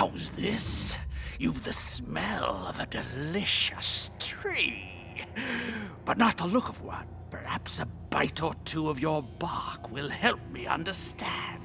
How's this? You've the smell of a delicious tree, but not the look of one. Perhaps a bite or two of your bark will help me understand.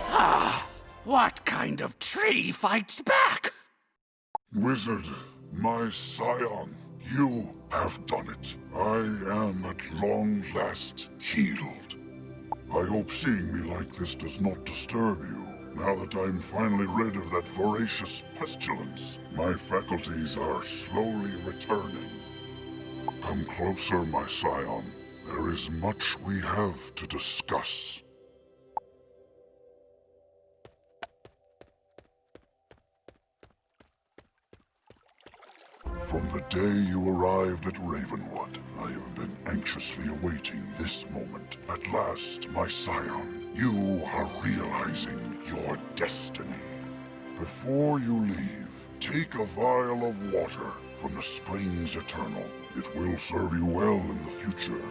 Ah, what kind of tree fights back? Wizard, my scion, you have done it. I am at long last healed. I hope seeing me like this does not disturb you. Now that I'm finally rid of that voracious pestilence, my faculties are slowly returning. Come closer, my scion. There is much we have to discuss. From the day you arrived at Ravenwood, I have been anxiously awaiting this moment. At last, my scion, you are realizing your destiny. Before you leave, take a vial of water from the springs eternal. It will serve you well in the future.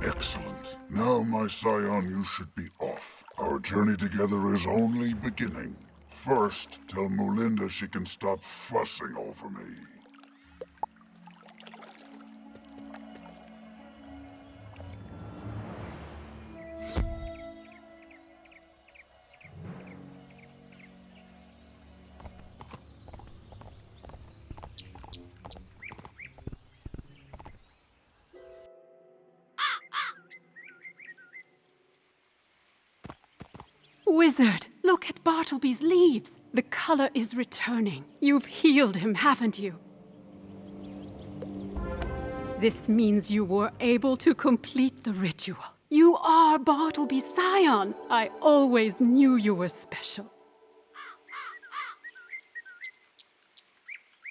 Excellent. Now, my scion, you should be off. Our journey together is only beginning. First, tell Mulinda she can stop fussing over me. Wizard, look at Bartleby's leaves. The color is returning. You've healed him, haven't you? This means you were able to complete the ritual. You are Bartleby's scion. I always knew you were special.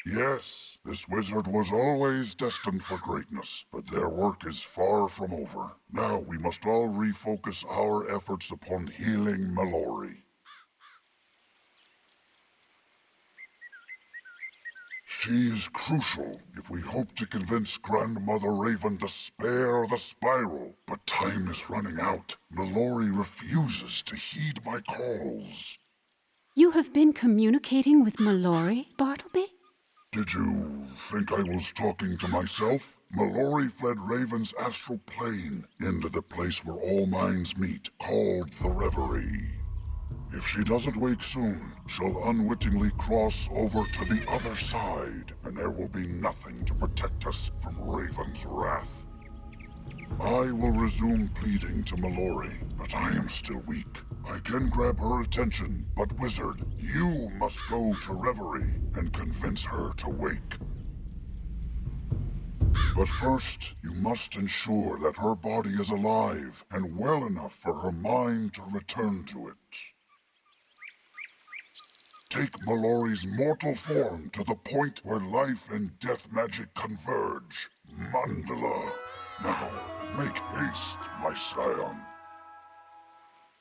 Yes, this wizard was always destined for greatness, but their work is far from over. Now we must all refocus our efforts upon healing Mallory. She is crucial if we hope to convince Grandmother Raven to spare the spiral. But time is running out. Mallory refuses to heed my calls. You have been communicating with Mallory, Bartleby? Did you think I was talking to myself? Mallory fled Raven's astral plane into the place where all minds meet, called the Reverie. If she doesn't wake soon, she'll unwittingly cross over to the other side, and there will be nothing to protect us from Raven's wrath. I will resume pleading to Mallory, but I am still weak. I can grab her attention, but Wizard, you must go to Reverie and convince her to wake. But first, you must ensure that her body is alive and well enough for her mind to return to it. Take Mallory's mortal form to the point where life and death magic converge. Mandala. Now, make haste, my scion.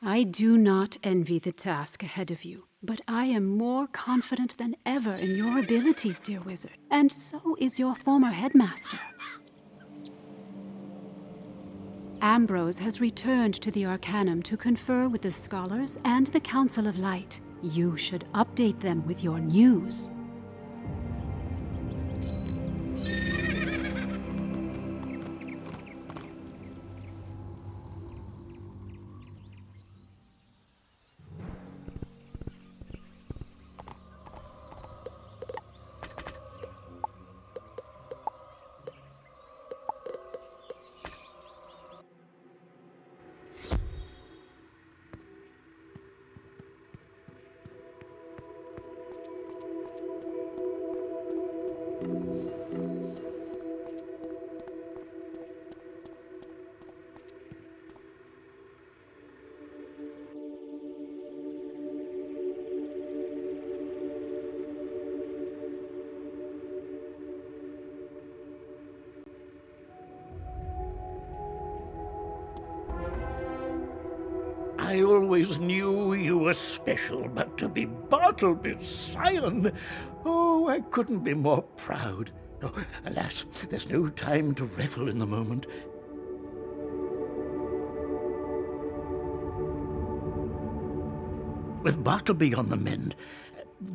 I do not envy the task ahead of you, but I am more confident than ever in your abilities, dear wizard. And so is your former headmaster. Ambrose has returned to the Arcanum to confer with the scholars and the Council of Light. You should update them with your news. I always knew you were special, but to be Bartleby's scion, oh, I couldn't be more proud. Oh, alas, there's no time to revel in the moment. With Bartleby on the mend,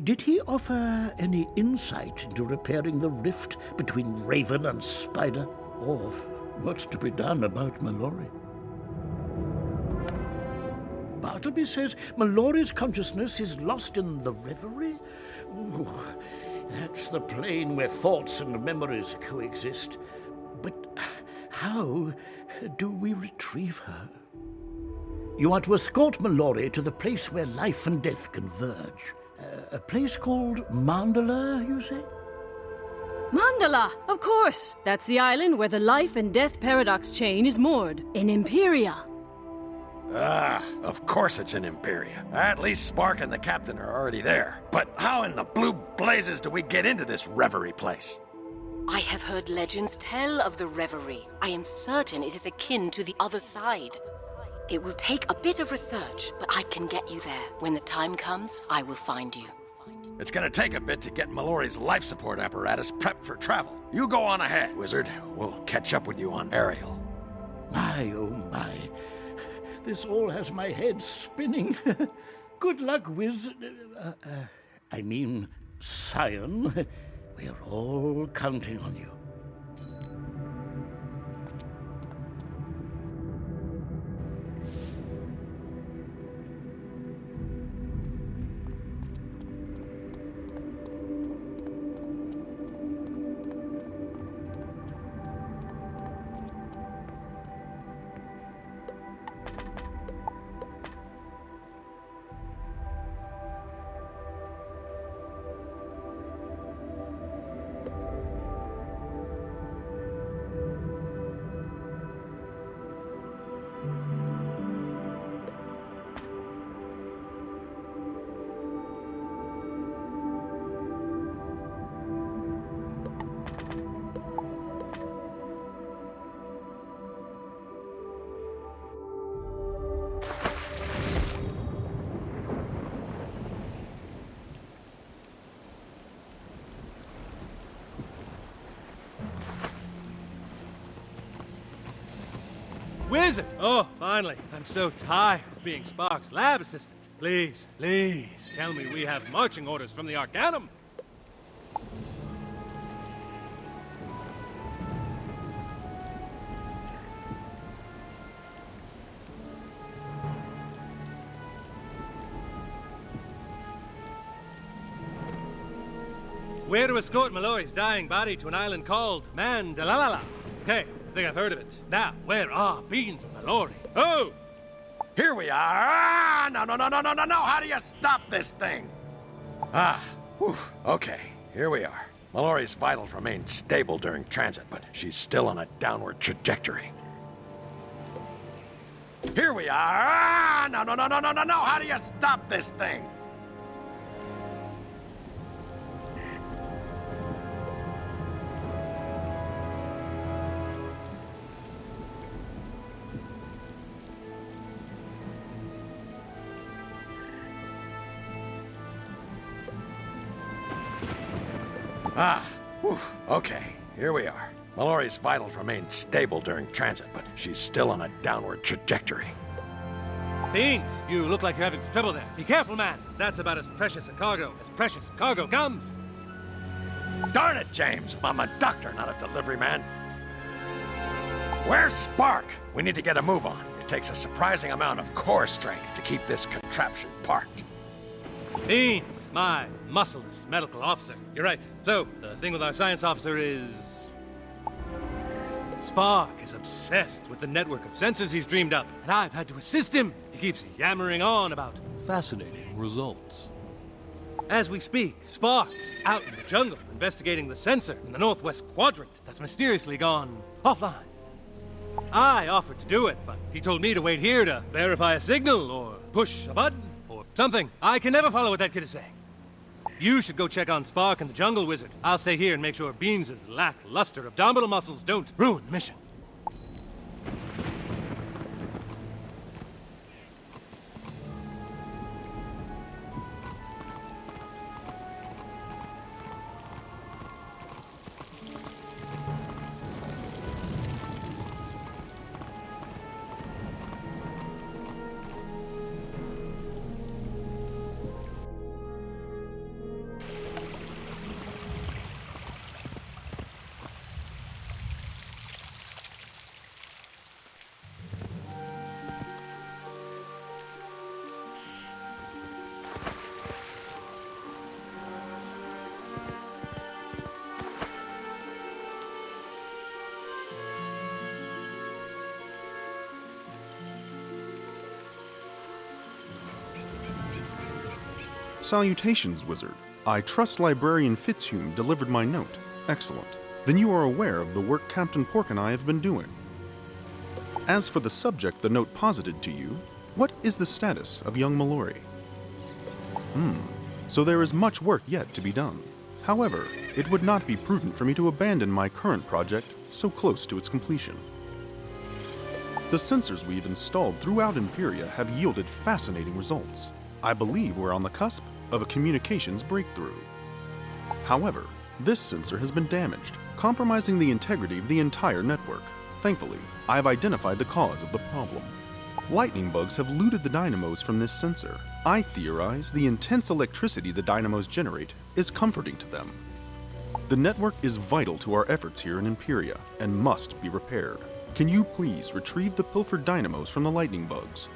did he offer any insight into repairing the rift between Raven and Spider? Or what's to be done about Mallory? Bartleby says Mallory's consciousness is lost in the reverie? Ooh, that's the plane where thoughts and memories coexist. But how do we retrieve her? You are to escort Mallory to the place where life and death converge. A place called Mandala, you say? Mandala, of course! That's the island where the life and death paradox chain is moored, in Imperia. Ah, of course it's in Imperia. At least Spark and the captain are already there. But how in the blue blazes do we get into this reverie place? I have heard legends tell of the reverie. I am certain it is akin to the other side. It will take a bit of research, but I can get you there. When the time comes, I will find you. It's gonna take a bit to get Mallory's life support apparatus prepped for travel. You go on ahead, Wizard. We'll catch up with you on Ariel. My, oh my. This all has my head spinning. Good luck, Scion. We're all counting on you. Wizard! Oh, finally. I'm so tired of being Spark's lab assistant. Please, please, tell me we have marching orders from the Arcanum. We're to escort Mallory's dying body to an island called Mandalalala. Okay, I think I've heard of it. Now, where are Beans and Mallory? Oh! Here we are! Ah, no! How do you stop this thing? Ah, whew, okay, here we are. Mallory's vitals remain stable during transit, but she's still on a downward trajectory. Here we are! Ah, no! How do you stop this thing? Ah, whew, okay, here we are. Mallory's vitals remain stable during transit, but she's still on a downward trajectory. Beans, you look like you're having some trouble there. Be careful, man. That's about as precious a cargo as precious cargo comes. Darn it, James. I'm a doctor, not a delivery man. Where's Spark? We need to get a move on. It takes a surprising amount of core strength to keep this contraption parked. Beans, my muscleless medical officer. You're right. So, the thing with our science officer is... Spark is obsessed with the network of sensors he's dreamed up, and I've had to assist him. He keeps yammering on about fascinating results. As we speak, Spark's out in the jungle investigating the sensor in the northwest quadrant that's mysteriously gone offline. I offered to do it, but he told me to wait here to verify a signal or push a button or something. I can never follow what that kid is saying. You should go check on Spark and the jungle wizard. I'll stay here and make sure Beans' lackluster abdominal muscles don't ruin the mission. Salutations, Wizard. I trust Librarian Fitzhume delivered my note. Excellent. Then you are aware of the work Captain Pork and I have been doing. As for the subject the note posited to you, what is the status of young Mallory? So there is much work yet to be done. However, it would not be prudent for me to abandon my current project so close to its completion. The sensors we've installed throughout Imperia have yielded fascinating results. I believe we're on the cusp of a communications breakthrough. However, this sensor has been damaged, compromising the integrity of the entire network. Thankfully, I have identified the cause of the problem. Lightning bugs have looted the dynamos from this sensor. I theorize the intense electricity the dynamos generate is comforting to them. The network is vital to our efforts here in Imperia and must be repaired. Can you please retrieve the pilfered dynamos from the lightning bugs?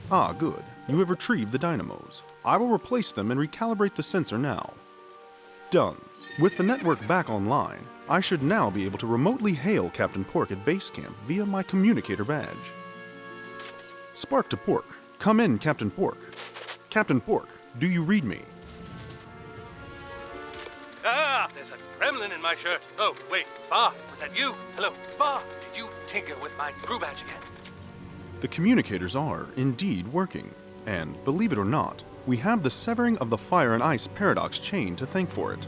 Ah, good. You have retrieved the dynamos. I will replace them and recalibrate the sensor now. Done. With the network back online, I should now be able to remotely hail Captain Pork at base camp via my communicator badge. Spark to Pork. Come in, Captain Pork. Captain Pork, do you read me? Ah, the there's a gremlin in my shirt. Oh, wait, Spar, was that you? Hello, Spar, did you tinker with my crew badge again? The communicators are indeed working, and believe it or not, we have the severing of the fire and ice paradox chain to thank for it.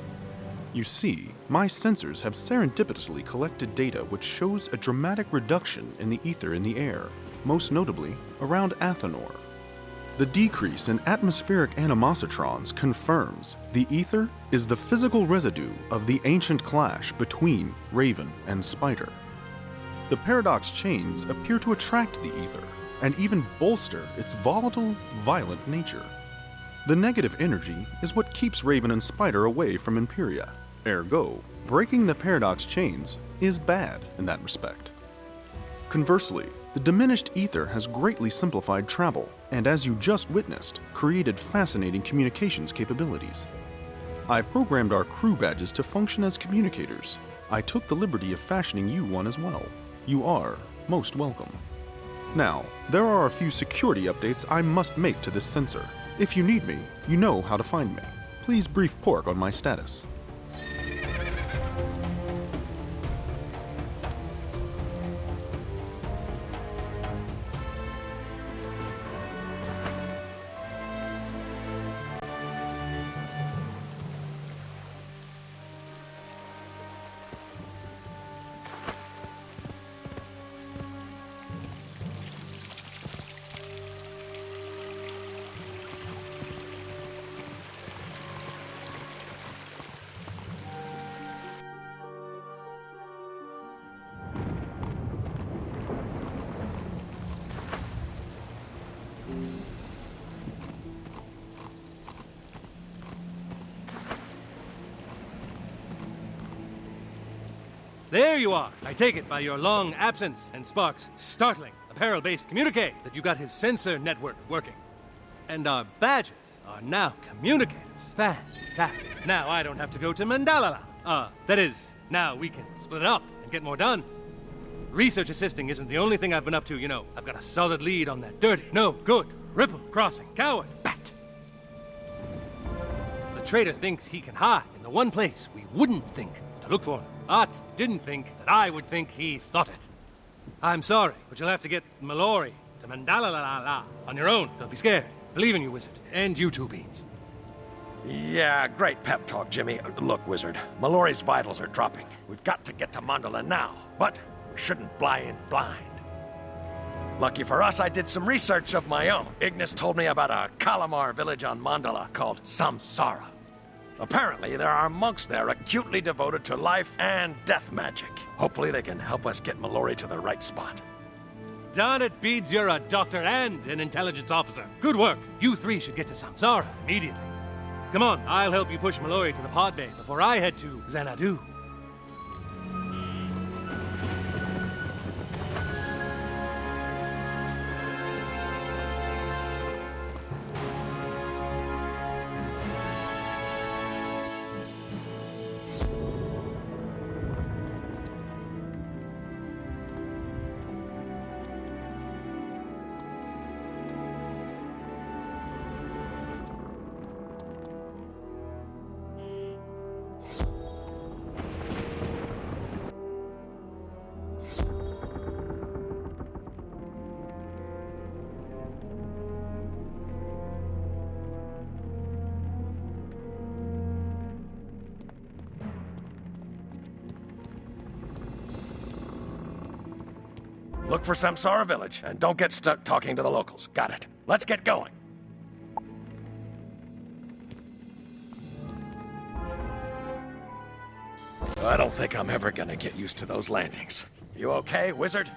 You see, my sensors have serendipitously collected data which shows a dramatic reduction in the ether in the air, most notably around Athenor. The decrease in atmospheric animositrons confirms the ether is the physical residue of the ancient clash between Raven and Spider. The paradox chains appear to attract the ether and even bolster its volatile, violent nature. The negative energy is what keeps Raven and Spider away from Imperia. Ergo, breaking the paradox chains is bad in that respect. Conversely, the diminished ether has greatly simplified travel, and as you just witnessed, created fascinating communications capabilities. I've programmed our crew badges to function as communicators. I took the liberty of fashioning you one as well. You are most welcome. Now, there are a few security updates I must make to this sensor. If you need me, you know how to find me. Please brief Pork on my status. There you are. I take it by your long absence and Spark's startling apparel-based communique that you got his sensor network working. And our badges are now communicators. Fantastic. Now I don't have to go to Mandalala. That is, now we can split up and get more done. Research assisting isn't the only thing I've been up to, you know. I've got a solid lead on that dirty, no good, ripple crossing coward bat. The traitor thinks he can hide in the one place we wouldn't think to look for him. But didn't think that I would think he thought it. I'm sorry, but you'll have to get Mallory to Mandalala on your own. Don't be scared. Believe in you, Wizard. And you too, Beans. Yeah, great pep talk, Jimmy. Look, Wizard, Mallory's vitals are dropping. We've got to get to Mandala now, but we shouldn't fly in blind. Lucky for us, I did some research of my own. Ignis told me about a Kalamar village on Mandala called Samsara. Apparently, there are monks there acutely devoted to life and death magic. Hopefully they can help us get Mallory to the right spot. Darn it, Beads, you're a doctor and an intelligence officer. Good work. You three should get to Samsara immediately. Come on, I'll help you push Mallory to the pod bay before I head to Xanadu. Look for Samsara village, and don't get stuck talking to the locals. Got it. Let's get going. I don't think I'm ever gonna get used to those landings. You okay, Wizard?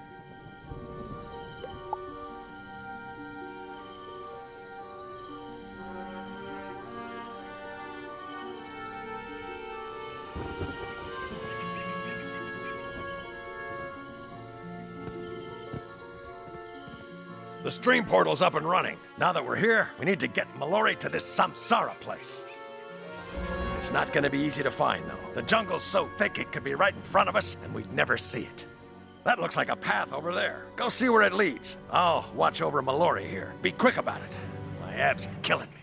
The stream portal's up and running. Now that we're here, we need to get Mallory to this Samsara place. It's not gonna be easy to find, though. The jungle's so thick it could be right in front of us, and we'd never see it. That looks like a path over there. Go see where it leads. I'll watch over Mallory here. Be quick about it. My abs are killing me.